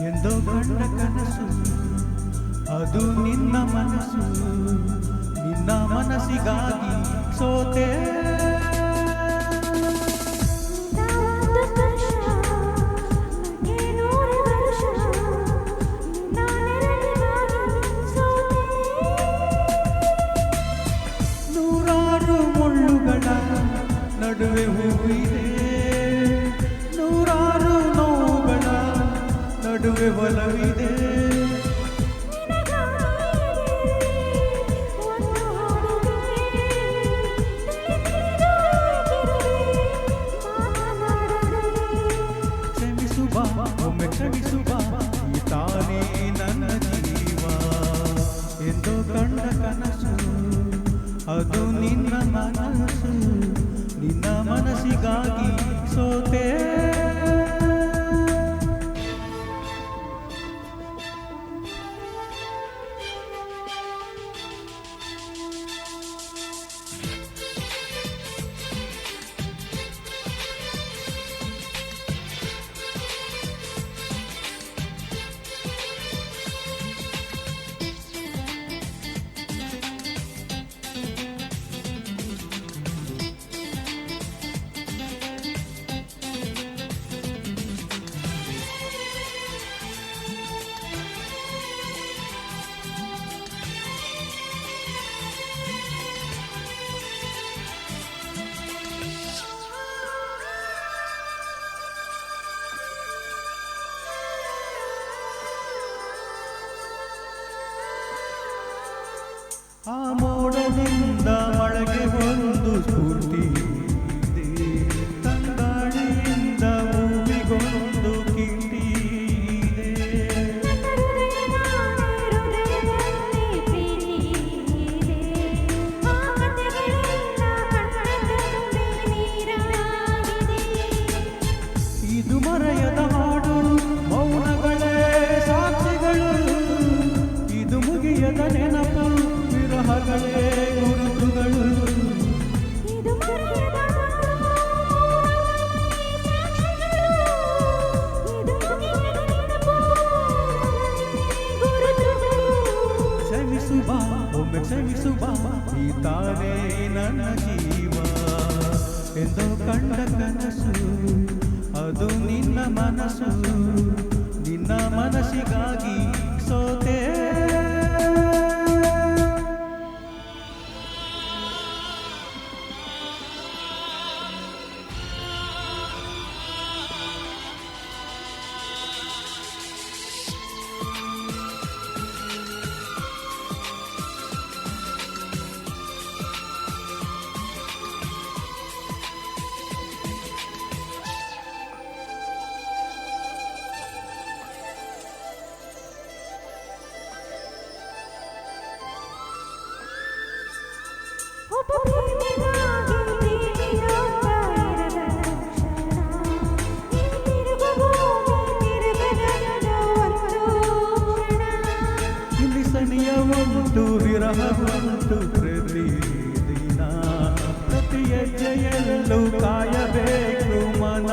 ಎಂದೋ ಕಂಡ ಕನಸು ಅದು ನಿನ್ನ ಮನಸ್ಸು, ನಿನ್ನ ಮನಸ್ಸಿಗಾಗಿ ಸೋತೆ. ನೂರಾರು ಮುಳ್ಳುಗಳ ನಡುವೆ ಹೂವಿದೆ, ನೂರಾರು ನೋವುಗಳ ನಡುವೆ ಒಲವಿದೆ. ಒಮ್ಮೆ ಕ್ಷಮಿಸುವ ಈ ತಾನೇ ನನ್ನ ಜೀವ, ಎಂದೋ ಕಂಡ ಕನಸು ಅದು ನಿನ್ನ ಮನಸ್ಸು, ನಿನ್ನ ಮನಸ್ಸಿಗಾಗಿ ಸೋತೆ. ಆ ಮೋಡದಿಂದ ಮಳೆಗೆ ಒಂದು ಸ್ಫೂರ್ತಿ ಇದೆ, ತಂಗಾಳಿಯಿಂದ ಹೂವಿಗೊಂದು ಕೀರ್ತಿ ಇದೆ. ಇದು ಮರೆಯದ ಹಾಡು, ಮೌನಗಳೇ ಸಾಕ್ಷಿಗಳು, ಇದು ಮುಗಿಯದ ನೆನಪು, ವಿರಹಗಳೇ ಗುರುತುಗಳು. ಕ್ಷಮಿಸುವ ಒಮ್ಮೆ ಕ್ಷಮಿಸುವ ಈ ತಾನೇ ನನ್ನ ಜೀವ, ಎಂದೋ ಕಂಡ ಕನಸು ಅದು ನಿನ್ನ ಮನಸ್ಸು, ನಿನ್ನ ಮನಸ್ಸಿಗಾಗಿ ಸೋತೆ. ಇಲ್ಲಿ ಸನಿಯ ಉಂಟು, ವಿರಹ ಉಂಟು, ಪ್ರತಿ ದಿನ ಪ್ರತಿ ಹೆಜ್ಜೆಯಲ್ಲೂ ಕಾಯಬೇಕು ಮನ.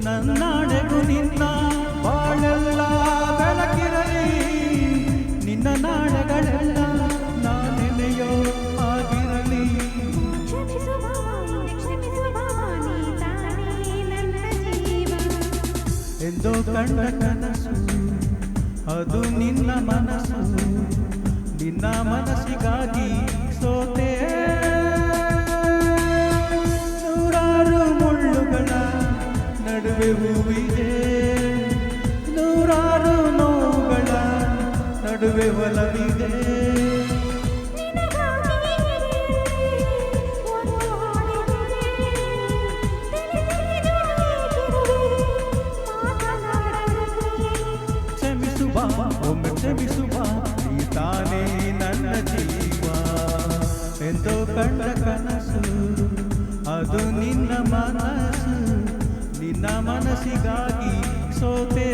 ನನ್ನಾಡೆಗೂ ನಿನ್ನ ಬಾಳೆಲ್ಲ ಬೆಳಕಿರಲಿ, ನಿನ್ನ ನಾಳೆಗಳೆಲ್ಲ ನಾನೆನೆಯೋ ಆಗಿರಲಿ. ಎಂದೋ ಕಂಡ ಕನಸು ಅದು ನಿನ್ನ ಮನಸ್ಸು, ನಿನ್ನ ಮನಸ್ಸಿಗಾಗಿ ಸೋತೆ. ನೂರಾರು ಮುಳ್ಳುಗಳ ನಡುವೆ ಹೂವಿದೆ, ನೂರಾರು ನೋವುಗಳ ನಡುವೆ ಒಲವಿದೆ. ಕ್ಷಮಿಸುವ ಒಮ್ಮೆ ಕ್ಷಮಿಸುವ ಈ ತಾನೇ ನನ್ನ ಜೀವ, ಎಂದೋ ಕಂಡ ಕನಸು ಅದು ನಿನ್ನ ಮನಸ್ಸು, ನಿನ್ನ ಮನಸ್ಸಿಗಾಗಿ ಸೋತೆ.